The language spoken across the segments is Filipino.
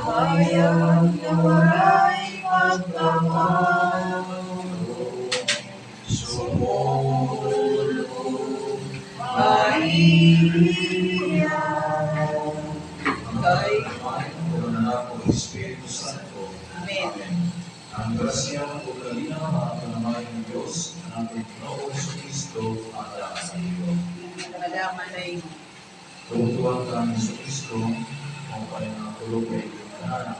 Hayag na maray pagkakao, sumulong Maria, kay Pagkakamayan ng Espiritu Santo. Amen. Ang grasya o kalina at kanamay ng Diyos na ating Panginoon sa Kristo at sa iyo. Nagadaman na yung Tutuwang ka ng Kristo, kung kaya na tulog ay iyong kanan.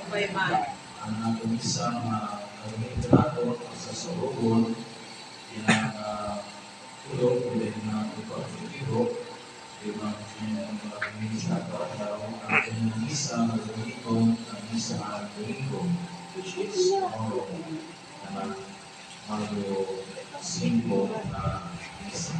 okay man. Ang atong isang nagmintinato sa salugon, tulog o dahil na ito pag-ibiro, di ba ang mga ang ating isa na domingo, ang isa na domingo, which is tomorrow, na Mayo 5 na isa.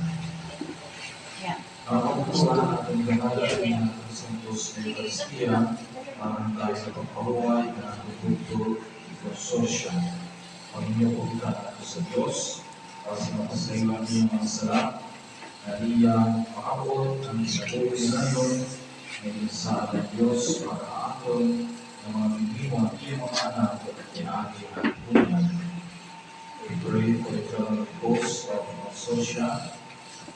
Ang pagkuhan natin ganalan ng Santos na Eucharistia, parang tayo sa pagpahuway na natututo ito sosya. Panginoon po kita sa Diyos, para sa mapasayuan niyo mga sala, na niya makapot ang isabuhay ngayon, ngayon sa ating Diyos, para aton ng mga bibimo at iyong mga anak at kinagi at bunyan. We pray for the eternal repose of our Sosya.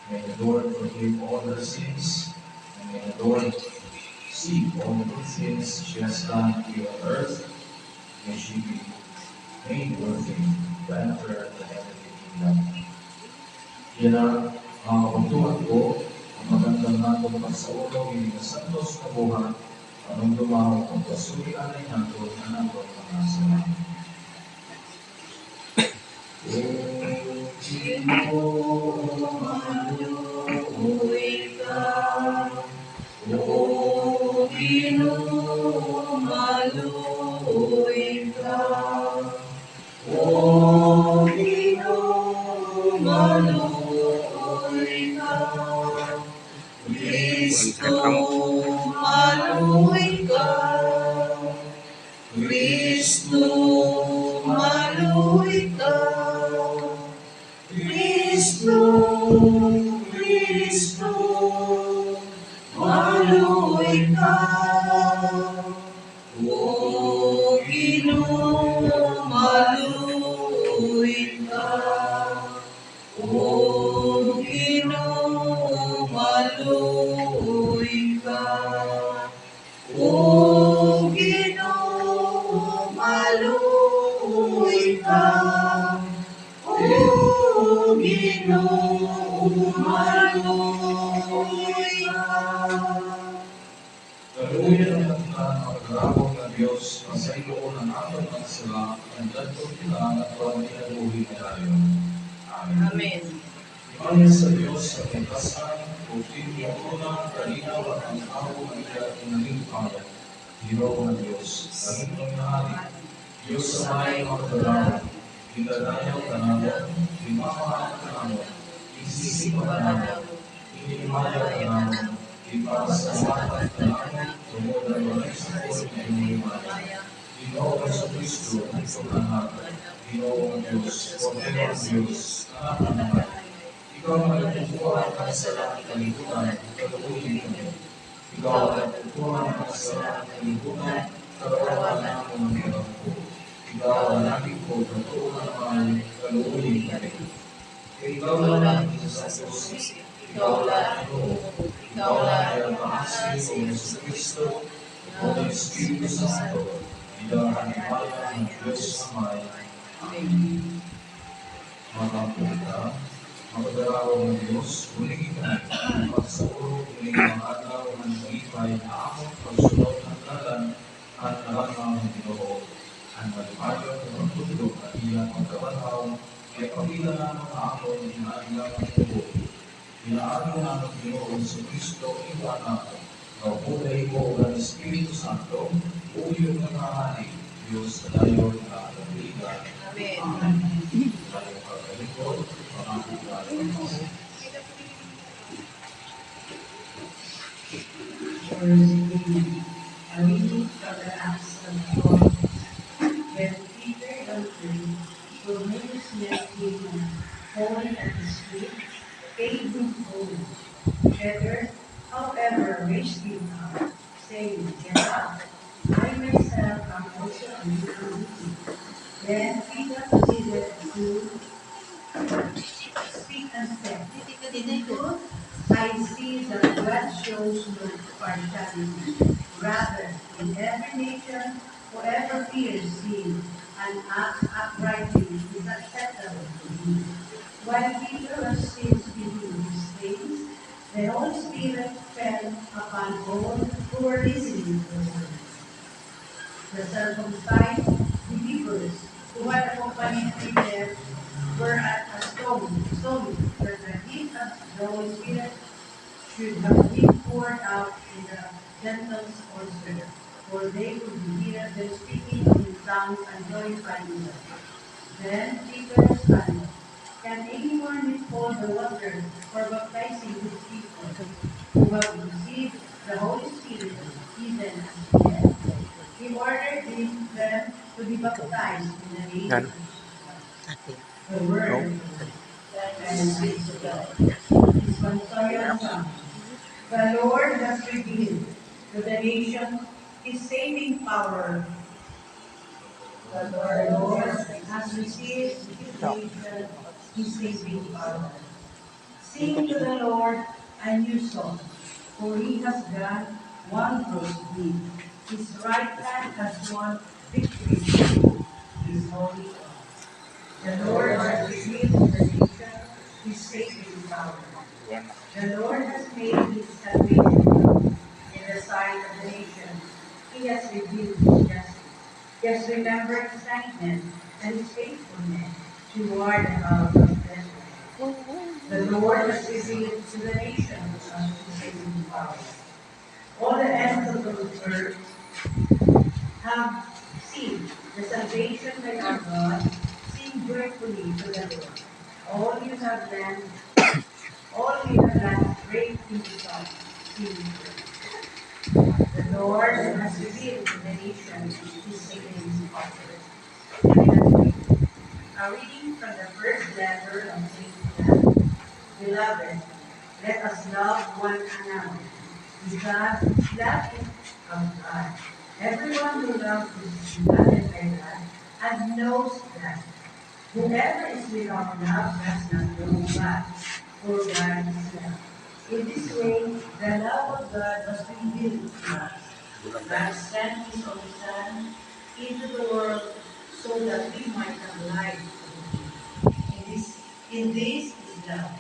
May the Lord forgive all her sins, and may the Lord see all the good things she has done here on earth. May she be made worthy to enter the heavenly kingdom. Yan ang mga kapagtuhan ko, ang magandang nato pagsaulog ng Santos na buhat, anong dumaw ang pasurian ay nato na nato mga salamat. Maluwi ka, O Ginoo, maluwi ka, O Ginoo, maluwi ka, Kristo, maluwi ka, Kristo, maluwi ka, Kristo, Kristo, maluwi ka, O Ginoo, maluwi ka, O Ginoo, maluwi ka, O Ginoo, maluwi ka, O Ginoo, maluwi ka. Kaluyan ang pagkarabong ng Diyos, sa ilo ng ating mga sila, ang dagdag nila at huwag inaluhin na tayo. Amen. Amen. Imanin sa Diyos sa pagkasan, o tinyo unang kalinaw at ang tao ng iyak ng nalingkaya. Hiro ng Diyos, langit ng nahali, Diyos sa may magdalaw, dinadayaw ka namin, dimamahal ka namin, isisipa ka namin, inimaya ka namin, ipasalamat ka namin, tungkol na walay sa puso na inimaya. Ginoo sa Kristo, ang paglahat, Ginoo ng Diyos, Kordero ng Diyos, anak ng naman. Ikaw ang nagpupuan ng kasalanan ng kalibutan, kalubuhin kami. Ikaw ang nagpupuan ng kasalanan ng kalibutan, karawanan namin ng hirap ko. Ikaw ang lagi ko, totoo na naman, kalubuhin kami. Ikaw lang ang sa Diyos, ikaw lang ang ikaw lang ang pangasi o sa Kristo, o ng Espiritu Santo, bilang kanimaya ng Diyos Amay. Amen. Mga pumunta, magdaraw ng Diyos, huling kami, pagsauro, huling mga araw ng malipay na among pagsunod ng dalan at nalamang ng Ginoo. Ang malipayo ng pagtulog at iyang magkabanaw, ay pamila na ng amon ng inailang ng tubo. Inaano na ng Ginoo sa Kristo, iwan nato, na kulay ko ng Espiritu Santo, uyong ng mahali, Diyos sa dayon na kabiligan. Amen. Tayong pagkalikod, pangakita ng mga. A reading from the Acts of the falling at his feet, paid him homage. Peter, however, raised him up, saying, Get up, I myself am also a little weak. Then Peter proceeded to speak and said, In truth, I see that God shows no partiality. Rather, in every nation, whoever fears him and acts uprightly is acceptable to him. While Peter was still speaking these things, the Holy Spirit fell upon all who were listening to the word. The circumcised believers who had accompanied Peter were at a stone that the gift of the Holy Spirit should have been poured out in the Gentiles also, for they could hear them speaking in tongues and glorifying God. Then Peter responded, Can anyone withhold the water for baptizing these people who have received the Holy Spirit even as yet? He ordered them to be baptized in the name of Jesus. The word and praise to God. Responsorial Psalm. The Lord has revealed to the nation his saving power. The Lord has received his nation his saving power. Sing to the Lord a new song, for he has done wondrous deeds. His right hand has won victory through his holy arm. The Lord has revealed to the nation his saving power. The Lord has made his salvation known in the sight of the nations. He has revealed his justice. He has remembered his kindness and his faithfulness toward the house of Israel. The Lord has revealed to the nations his saving power. All the ends of the earth have seen the salvation by our God. Sing joyfully to the Lord. All you have done, great things are seen. The Lord has revealed to the nations his saving power. A reading from the first letter of St. John. Beloved, let us love one another, because love is of God. Everyone who loves is beloved by God and knows that. Whoever is without love does not know God, for God is love. In this way, the love of God was revealed to us. God sent his only Son into the world so that we might have life through him. In this is love.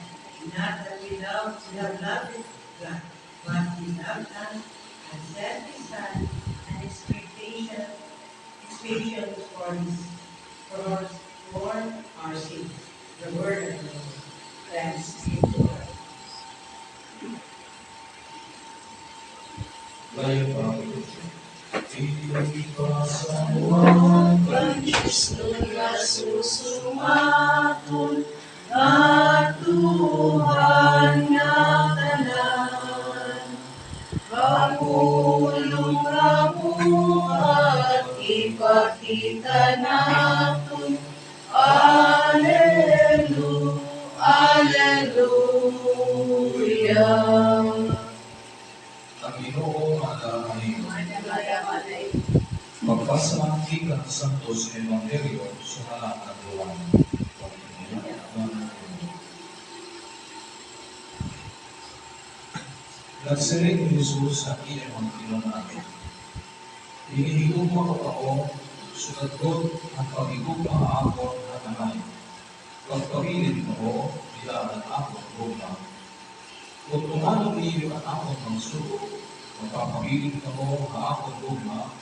Not that we have loved God, but he loved us and sent his Son and expectation for us, for our sins. The word of the Lord. Thanks be to God. Layo pa Ipasamuan Kristo nasusumaton at Tuhan nga tanan. Pagulong ramo at ipakita naton. Alleluia, Alleluia. ang Ginoo alay. Magbasa ng Ikang Santos Evangelio sumalat ng Juan. Nagsiring ni Jesus sa iyang mga pinunakit. Hinihigugma ko ako, sunagot ang pag-igugma ako na nanay. Pagpabilin ko, bilaan ako gugma. Kung tumanong iyo ang ako ng sugo, magpapabilin ko ang ako gugma,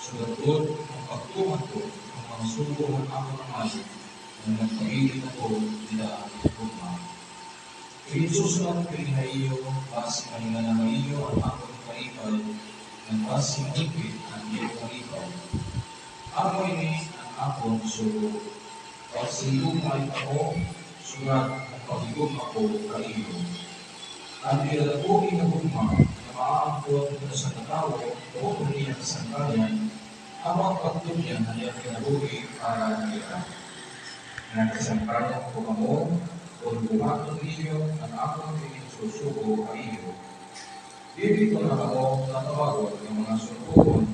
sunagot ang pagtuman ko ang mga sugo ng ako nanay, na nagpabilin ako, bilaan ako gugma. Pinisusunod ko na iyo, basi kahinga na iyo ang akong kalipay, ng basi higit ang iyong kalipay. Ako ini ang akong sugo. Pagsilumay ako, sugat ang pagigong ako kaiyo. Ang ilalabuhin na gugma na maaangkot na sa natawo o umiyan sa sangkayan, ang mga pagtugyan na iyang kinabuhi para nila. Nagkasangkayan ko kamo, kung buhaton ninyo ang akong pinagsusuko sa iyo. Dito na ako natawagon ng mga sulubon,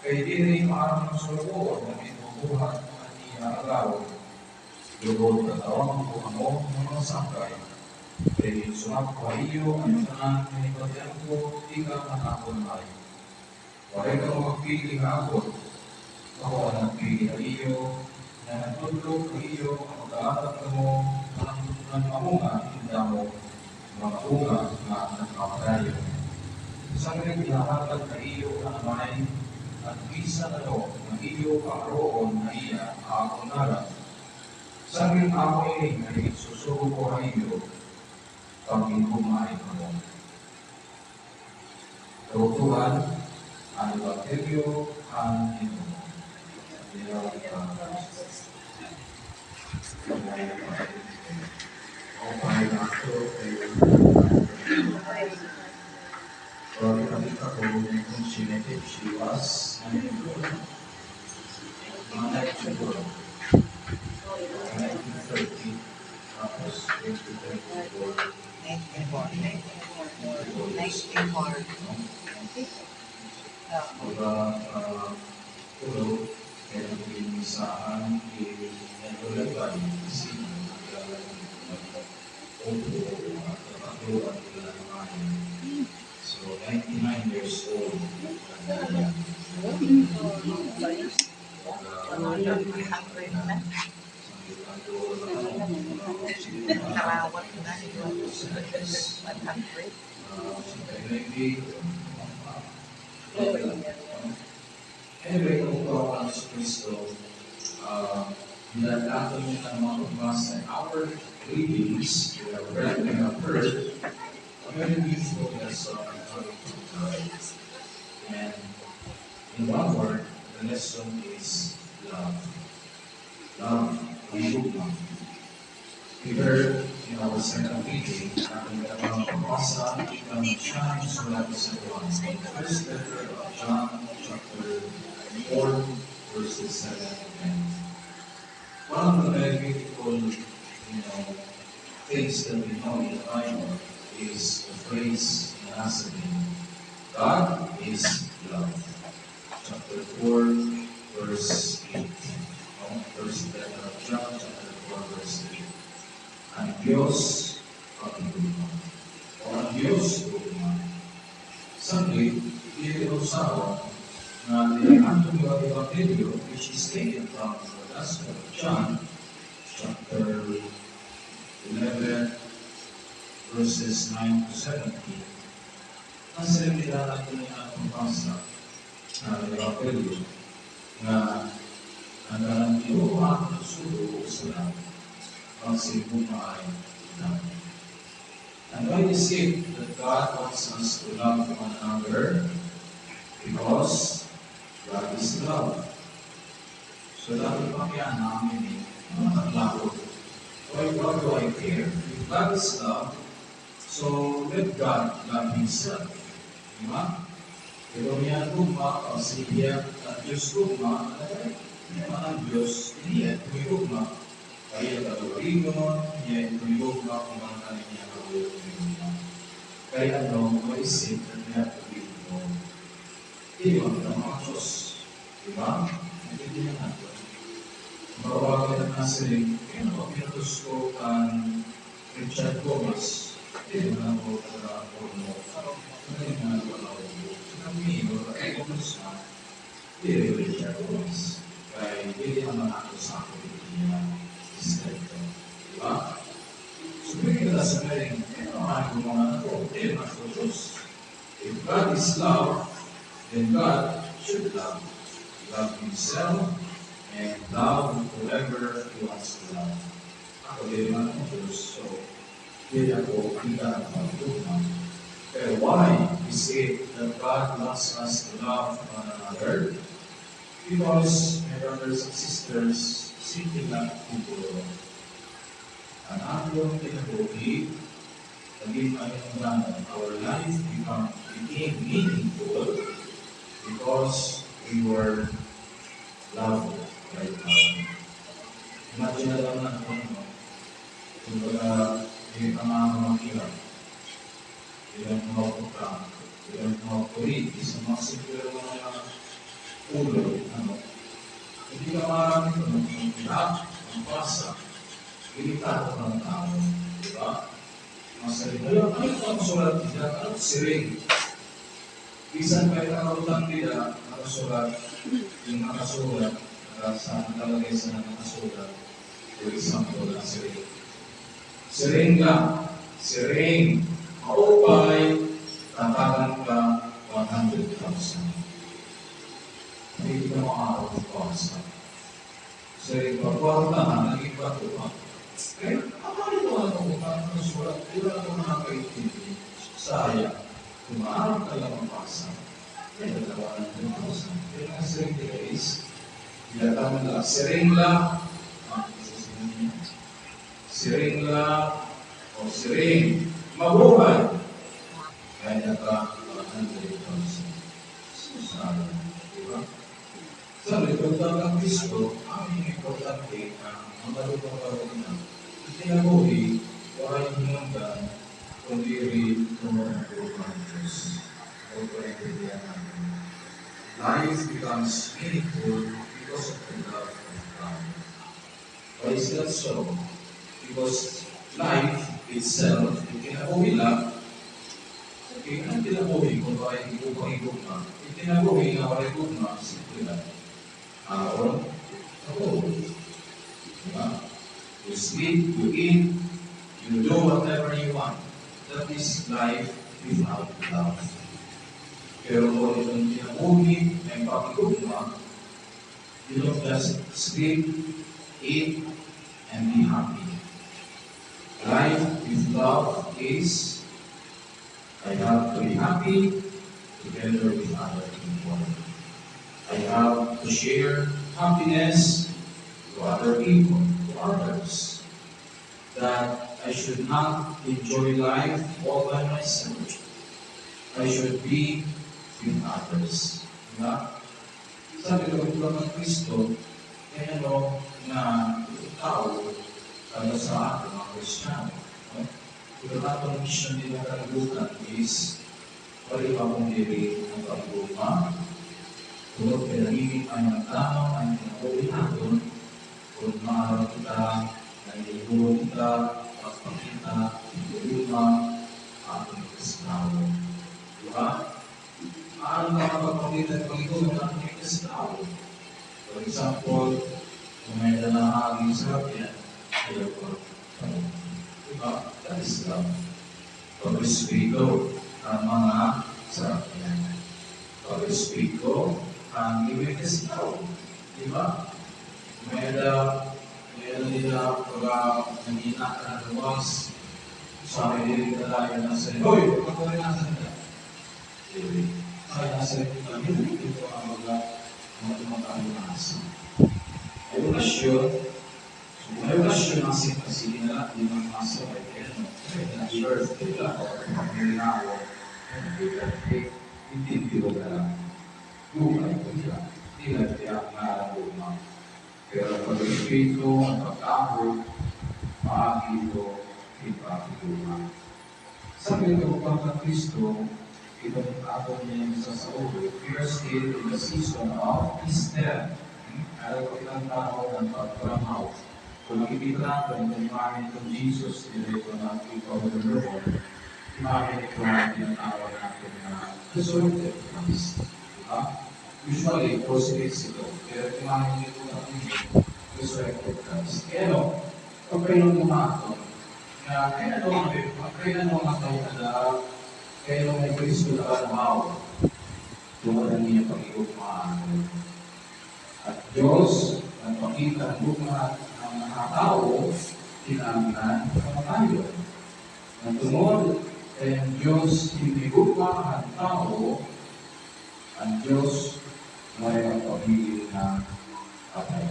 kay diri maarang ng sulubon na inubuhat at iaagaw. Lugod na tawang ko ako ng mga sakay, kay sumap ko iyo ang tanan na ibagyan ko, ikaw ang akong ay. Waray ka magpili nga ako ang nagpili na iyo, na nagtulog na iyo ang mag-aatak mo ng mamunga, hindi mo mga bunga na nagpapadayo. Isang rin pinahatag na iyo ang amay, at isa na lo ng iyo karoon na iya akong narap. Isang rin ako ay susuko ko na iyo, pag inumain mo. Tutuhan, ang Evangelyo ang ino. Okay na ito ay sorry kami ako kung sinetip siwas mga nagsiguro 1930 tapos 1934 tulog kaya naging di nagulagay kasi so 99 years old anyway, kung ito ang Kristo, nilalakot niya ng mga pagbasa our readings, we have read and have heard, very beautiful lesson from God. And in one word, the lesson is love. Love, love. We heard in our second reading, ating mga pagbasa ng John sulat sa Juan. First letter of John, chapter 4, verses 7 and 10. One of the very beautiful, things that we know in the Bible is the phrase in Asabin, God is love. Chapter 4, verse 8. First letter of John, chapter 4, verse 8. Ang Diyos pagtulungan. O ang Diyos tulungan. Siyempre, iusawa na nilangantong yung Evangelyo, which is taken from the Gospel of John, chapter 11, verses 9 to 17. Ang sila natin ang pagpasa na Evangelyo na ang iuwa ng sulo sila ang sinumaay namin. And why is it that God wants us to love one another? Because God is love. So dapat pakyan namin mga taglao. Why do I care? If God is love, so let God love Himself. Diba? Pero niya gugma, kasi niya at Diyos gugma, ang Diyos, niya gugma. Kaya kaluringon, niya gugma kung ang kanya kaluringon. Kaya maisip na niya kaluringon. Iyon ang mga Diyos. Diba? Hindi na natin. Mawagan na sila, pinatos ko ang Richard Gomez. Hindi na ako ako mo. Hindi na ako ako mo. Kami, ay Gomez na. Hindi Richard Gomez. Kaya hindi naman ako sa ako. Hindi niya iskento. Diba? So, bigyan na sa rin, ano mga ako, hindi na ako Diyos. If God is love, then God should love. Love Himself and love whoever He wants to love. Ako din naman ang Diyos, so hindi ako kita ang pagtunan. Pero why is it that God wants us to love one another? Because, my brothers and sisters, simply lang kung ang ating kinabuhi, naging our life became meaningful because we were loved by God. Imagine na lang natin, Kumbaga, hindi ka nga makakilap. Ilang mga putang, ilang mga kulit, isang mga simple mga ulo, hindi ka marami ito ng hirap, ang pasa, limitado ka ng tao. Diba? Mga salita, ano ang sulat nila? Ano siring? Bisan kayo nakautang nila, nakasulat, yung nakasulat, sa nakalagay sa nakasulat, for example, na siring. Siring lang, siring, maupay, tatagan ka 100,000. Hindi ka makakaroon ng pasa. Siring, pagkwartahan, naging bato ka. Kaya, ito ang nakasulat, wala akong nakakaintindi. Sayang. Kung maaaring ka lang ang pasa, ay nagawa ng 10,000. Kaya nga siring guys, tinatawag na siringla, siringla, o siring, mabuhay. Kaya naka 100,000. Susana, di ba? Sabi, pagdagang ng Kristo, ang importante na mamalupang karoon na itinabuhi, wala yung hinanggan, kundi rin tumulong ang Diyos. Life becomes meaningful because of the love of God. Why is that so? Because life itself, itinabuhi lang, okay, ang itinabuhi kung bakit ibubang-ibugma, itinabuhi na wala ibugma, simple lang. Ako, you sleep, you eat, you do whatever you want. That is life without love. Pero kung itong tinabuhi, may pakikugma, you don't just sleep, eat, and be happy. Life with love is, I have to be happy together with other people. I have to share happiness to other people, to others. That I should not enjoy life all by myself. I should be with others. Diba? Sabi ko, ito ng Kristo, kaya na tao, kaya sa atin, mga Kristiyano. Ito natong mission nila kalibutan is, pari akong diri ang kalibutan, kung pinahimik ang mga tao, ang pinakuwi natin, kung maaaraw kita, nangihulong kita, pagpakita, luma, ating kasalanan. Diba? Maaaraw ka kapagpakita at pag-ito ng ating kasalanan. For example, kung may nanahaging sarap yan, ayaw ko. Diba? That is love. Pag-respito ang mga sarap yan. Pag-respito ang ibig kasalanan. Diba? Meron nila pag nanina ka na luwas, sabi nila talaga na sa hoy, pagkakawin nasa nila. Sabi nasa nila, hindi ito ang mga tumatalunas. Ayaw na sure ang sipasili nila, hindi mga masaway kaya birthday lang, or pag-nilinawa, hindi ko na lang. Buhay ko nila. Hindi lang tiyak na luma. Pero pag-espiritu, ang pagkahod, maagi ito, ipakiluma. Sabi ko pag Kristo, ito ang ato niya sa ulo, we are still in the season of His death. Ayaw ko ilang tao ng pagpamaw. Kung makikita natin ang imahe ng Jesus, ito na ikaw ng Lord, imahe ito ang tinatawag natin na resurrected Christ. Usually, crucifix ito. Pero imahe ito na resurrected Christ. Kaya pag kayo lumato, kaya mga tayo na kaya may Kristo na kalabaw, tumaran niya pag-iugmaan. At Diyos, nagpakita ang mga tao, kinamihan ang tayo. Nagtungod, kaya ang Diyos hindi gugma ang tao, ang Diyos may pagpapigil na patay.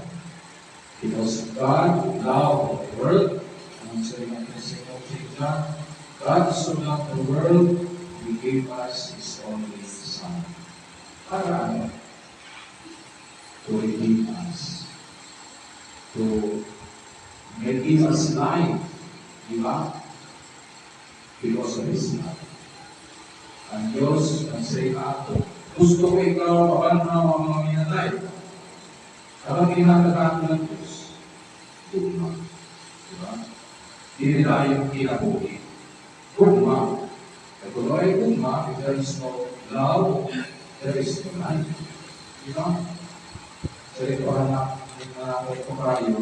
Because God loved the world, ang sabi ng John, God so loved the world, He gave us His only Son. Para ano? To redeem us. To give us life Di ba? Because of His love. Ang Diyos ang say ato, gusto ko ikaw mapanaw ang mga minatay. Kapag kinakatato ng Diyos, gugma. Diba? Hindi tayo kinabuhi. Gugma. At kung ay gugma, if there is no love, there is no life. Diba? Sa ito anak, yung mga kayo,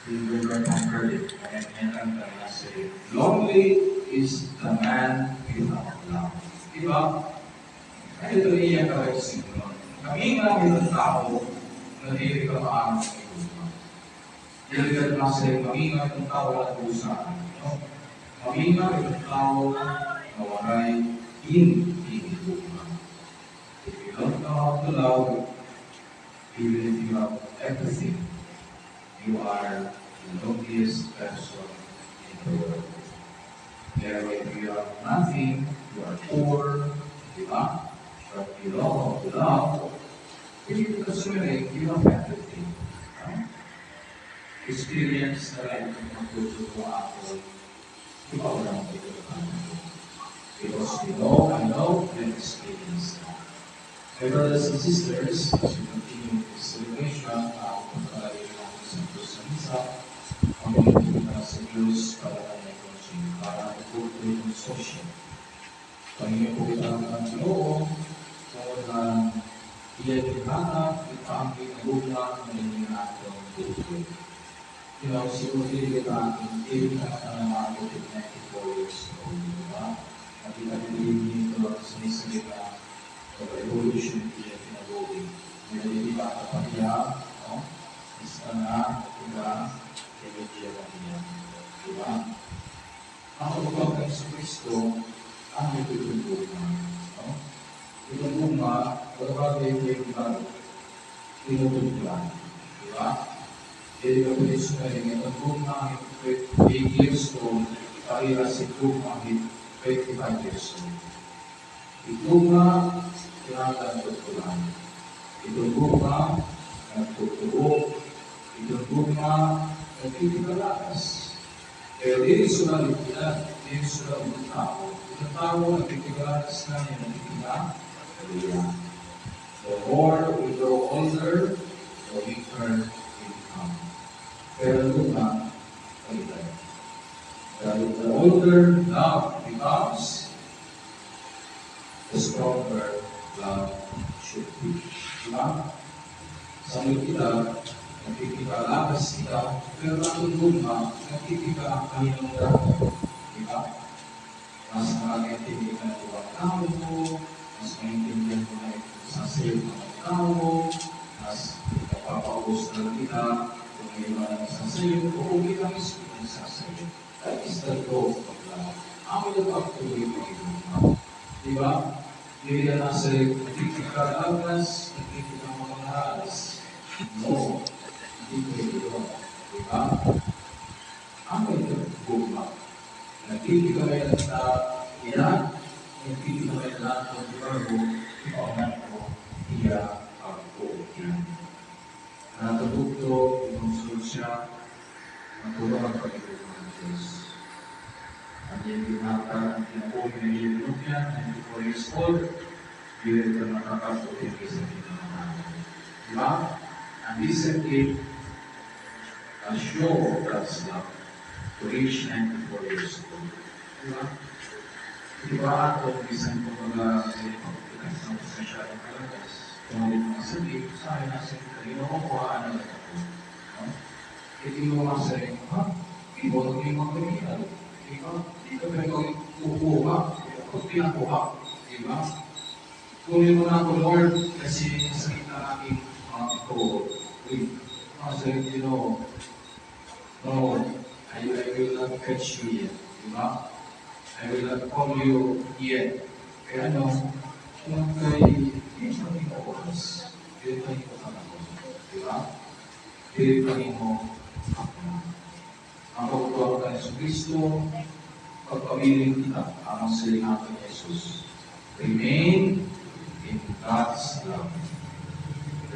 hindi ko conquered it. Kaya yan ang say, lonely is the man without love. Diba? Kaya ito niya kayo siguro. Kami nga may tao na hindi ka maaaring sa ito. Hindi ka na say, kami nga itong tao at usaan. Kami nga itong tao na waray hindi ito. If you don't know how to love, even if you have everything, you are the loneliest person in the world. Pero if you have nothing, you are poor, di ba? But you know how to love, if you consider you have everything. Experience na rin yung magtutuwa ako, di ba walang ito? Because you know, I know, and experience that. My brothers and sisters, as we continue this celebration, kung tayo ng Santo Misa, ang pinagpunta sa Diyos para kanyang konsing, para ituloy yung social. Panginoon po kita ang Ginoo, na iyan yung hanap, ipaangkin ang luna, na inyong atong tuloy. Siguro hindi kita hindi ka na naman 94 years old, di ba? At itatilihin nito sa misalita evolution dia tinagawin. Jadi ba kapagya, no? Isa na, diba? Kaya na niya. Diba? Ang upang ng Kristo, ang itutulungan. No? Itutulungan, kapag yung bago, tinutulungan. Diba? Jadi kapag ito na rin, itutulungan 8 years old, kaya si itutulungan 25 years old. Itutulungan, kailangan tutulan. Itutulungan, nagtuturo. Itutulungan, nagtitipalakas. Pero dito sila lipitan, dito sila ang tao. Ang tao, nagtitipalakas na niya, nagtitipalakas. The more we grow older, the weaker we become. Pero lupa, palitan. The older love becomes, the stronger love should be. Diba? Sabi kita, nagkikipalakas kita, pero ang luma, nagkikipalakas kami ng dapat. Diba? Mas makakaitindihan ko ang tao mo, mas maintindihan ko na isasayo ng tao mo, mas napapaubos na kita, kung may mga isasayo, o kung may mga isasayo. That is the goal of love. Ang nagpapatuloy ng luma. Diba? Hindi na nasa nagkikipalakas, nagkikipalakas. No, hindi pwede yun. Diba? Ang nagkikipalakas, nagkikipalakas na iyan, nagkikipalakas na ibargo, ipaunan ko, iya ako iyan. Natutugto, inunsur siya, matulong ang pagkikulang ng Diyos. Ang iyong binata, ang pinapuli ng iyong lumyan, 94 years old, hindi ka nakakaputin sa pinamahalan. Diba? And recently, a show of God's love to reach 94 years old. Diba? Diba ako, bisan ko mga pagkakas ng masyadong kalagas, tumalit mga sabi, sa akin nasa inokuhaan na ako. Hindi mo masaring, hindi mo ito yung mga kamihan. Diba? Hindi ka pwede kukuha, kung pinakuha. Diba? Kunin mo na ako, Lord, kasi nasakit na aking mga ito. Kasi, no, I will not catch you yet. Diba? I will not call you yet. Kaya kung kay, hindi sa aking oras, hindi pa rin ko ako. Diba? Hindi pa rin mo ako. Ang pagkukuha ka ng Kristo, pagpabiling kita, ang silingan ni Jesus. Remain in God's love.